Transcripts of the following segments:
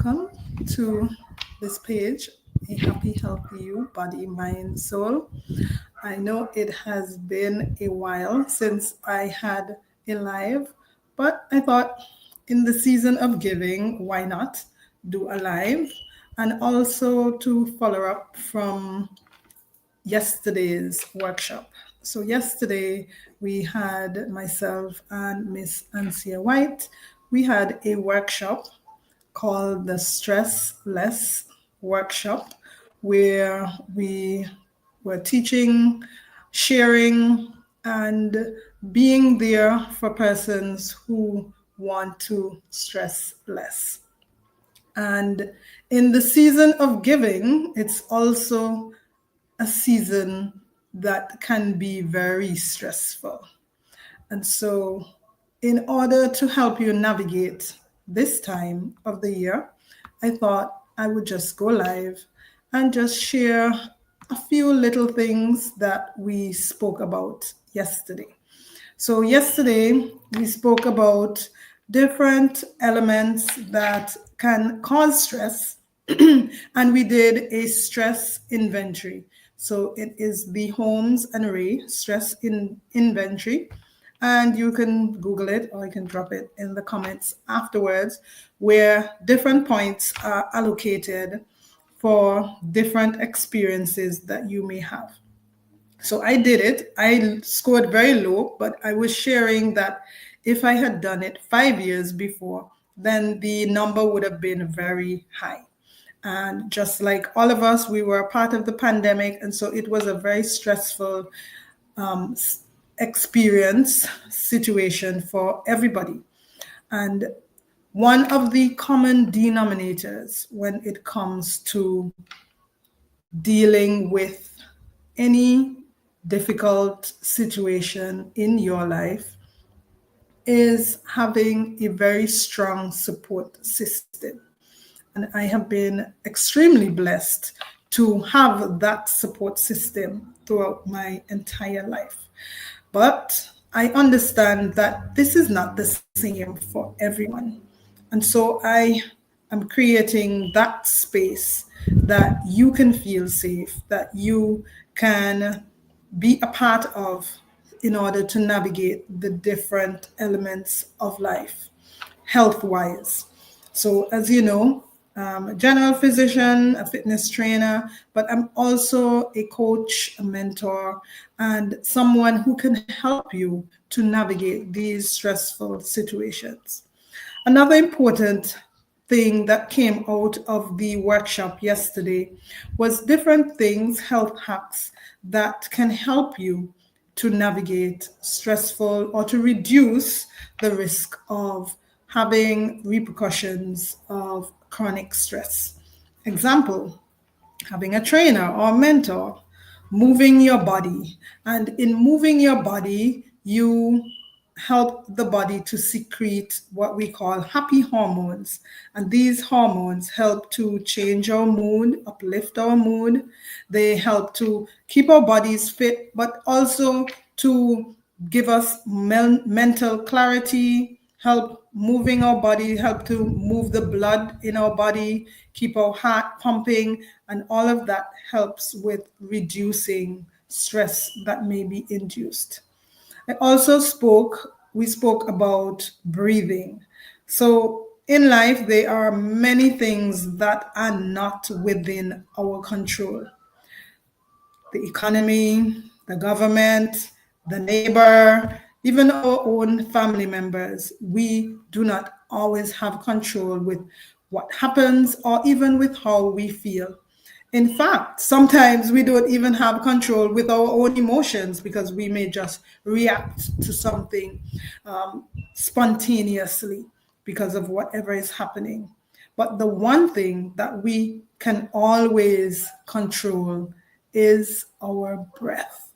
welcome to this page, A Happy, Healthy You, Body, Mind, Soul. I know it has been a while since I had a live, but I thought in the season of giving, why not do a live? And also to follow up from yesterday's workshop. So yesterday we had myself and Miss Ansia White. We had a workshop called the Stress Less Workshop, where we were teaching, sharing, and being there for persons who want to stress less. And in the season of giving, it's also a season that can be very stressful. And so, in order to help you navigate this time of the year, I thought I would just go live and just share a few little things that we spoke about yesterday. So, yesterday we spoke about different elements that can cause stress, and we did a stress inventory. So, it is the Holmes and Ray stress inventory. And you can Google it or you can drop it in the comments afterwards, where different points are allocated for different experiences that you may have. So I did it. I scored very low, but I was sharing that if I had done it 5 years before, then the number would have been very high. And just like all of us, we were a part of the pandemic. And so it was a very stressful experience situation for everybody. And one of the common denominators when it comes to dealing with any difficult situation in your life is having a very strong support system. And I have been extremely blessed to have that support system throughout my entire life. But I understand that this is not the same for everyone. And so I am creating that space that you can feel safe, that you can be a part of in order to navigate the different elements of life, health-wise. So as you know, I'm a general physician, a fitness trainer, but I'm also a coach, a mentor, and someone who can help you to navigate these stressful situations. Another important thing that came out of the workshop yesterday was different things, health hacks that can help you to navigate stressful or to reduce the risk of having repercussions of chronic stress. Example, having a trainer or mentor, moving your body. And in moving your body, you help the body to secrete what we call happy hormones. And these hormones help to change our mood, uplift our mood. They help to keep our bodies fit, but also to give us mental clarity, help moving our body, help to move the blood in our body, keep our heart pumping, and all of that helps with reducing stress that may be induced. We spoke about breathing. So in life, there are many things that are not within our control. The economy, the government, the neighbor, even our own family members. We do not always have control with what happens or even with how we feel. In fact, sometimes we don't even have control with our own emotions because we may just react to something spontaneously because of whatever is happening. But the one thing that we can always control is our breath.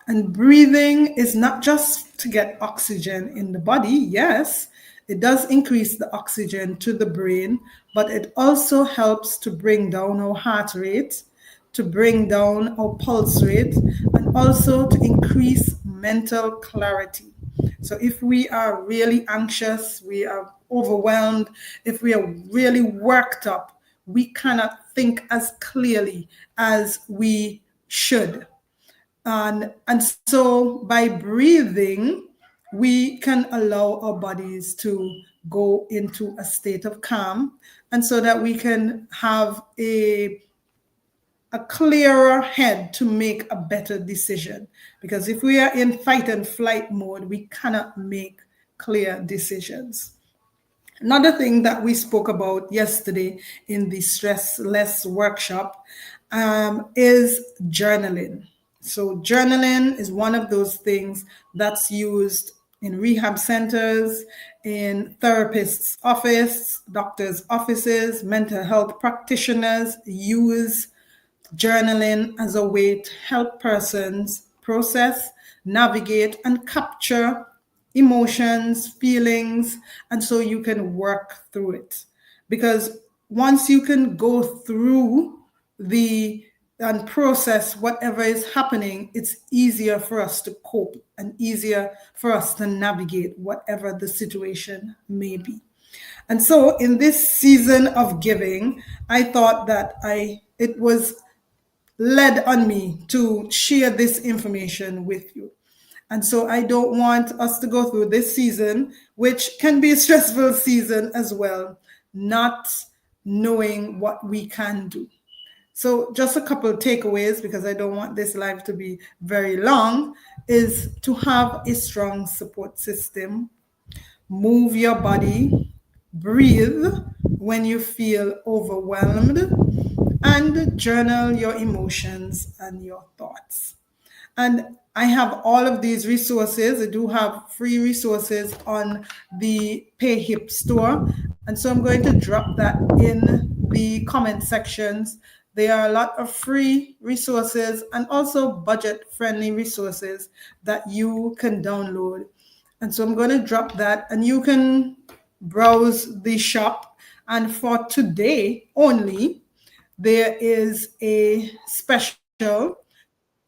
And breathing is not just to get oxygen in the body. Yes, it does increase the oxygen to the brain, but it also helps to bring down our heart rate, to bring down our pulse rate, and also to increase mental clarity. So if we are really anxious, we are overwhelmed, if we are really worked up, we cannot think as clearly as we should. And so by breathing, we can allow our bodies to go into a state of calm, and so that we can have a clearer head to make a better decision. Because if we are in fight and flight mode, we cannot make clear decisions. Another thing that we spoke about yesterday in the Stress Less workshop is journaling. So, journaling is one of those things that's used in rehab centers, in therapists' office, doctors' offices, mental health practitioners use journaling as a way to help persons process, navigate, and capture emotions, feelings, and so you can work through it. Because once you can go through the and process whatever is happening, it's easier for us to cope and easier for us to navigate whatever the situation may be. And so in this season of giving, I thought that it was led on me to share this information with you. And so I don't want us to go through this season, which can be a stressful season as well, not knowing what we can do. So just a couple of takeaways, because I don't want this live to be very long, is to have a strong support system, move your body, breathe when you feel overwhelmed, and journal your emotions and your thoughts. And I have all of these resources. I do have free resources on the PayHip store. And so I'm going to drop that in the comment sections. There are a lot of free resources and also budget-friendly resources that you can download. And so I'm going to drop that, and you can browse the shop. And for today only, there is a special.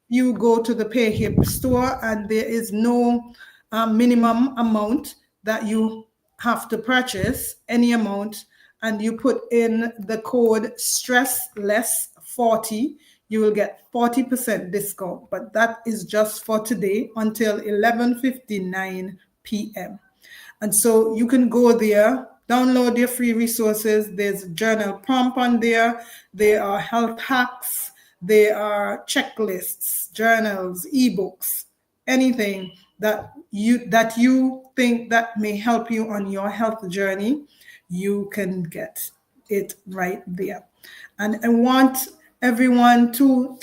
You go to the PayHip store, and there is no minimum amount that you have to purchase, any amount, and you put in the code STRESSLESS40, you will get 40% discount. But that is just for today until 11:59 p.m. And so you can go there, download your free resources. There's a journal prompt on there. There are health hacks. There are checklists, journals, ebooks, anything that you think that may help you on your health journey, you can get it right there. And I want everyone to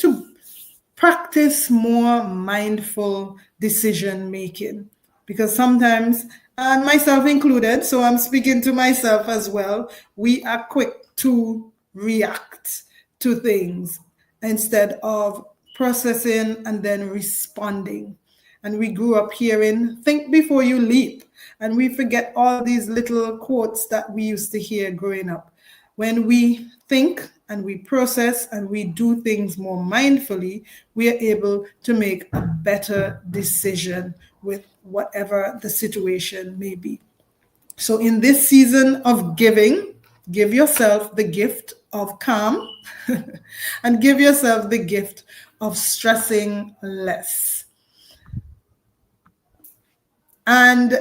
practice more mindful decision making, because sometimes, and myself included, so I'm speaking to myself as well, we are quick to react to things instead of processing and then responding. And we grew up hearing, think before you leap. And we forget all these little quotes that we used to hear growing up. When we think and we process and we do things more mindfully, we are able to make a better decision with whatever the situation may be. So in this season of giving, give yourself the gift of calm and give yourself the gift of stressing less. And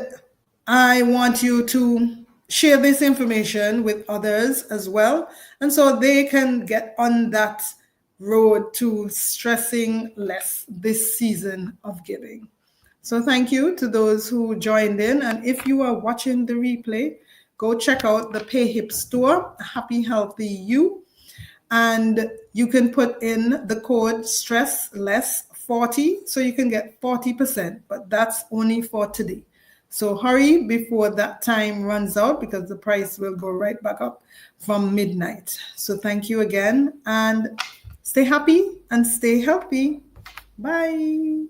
I want you to share this information with others as well, and so they can get on that road to stressing less this season of giving. So thank you to those who joined in. And if you are watching the replay, go check out the PayHip store, Happy Healthy You, and you can put in the code STRESSLESS40 so you can get 40%, but that's only for today. So hurry before that time runs out, because the price will go right back up from midnight. So thank you again, and stay happy and stay healthy. Bye.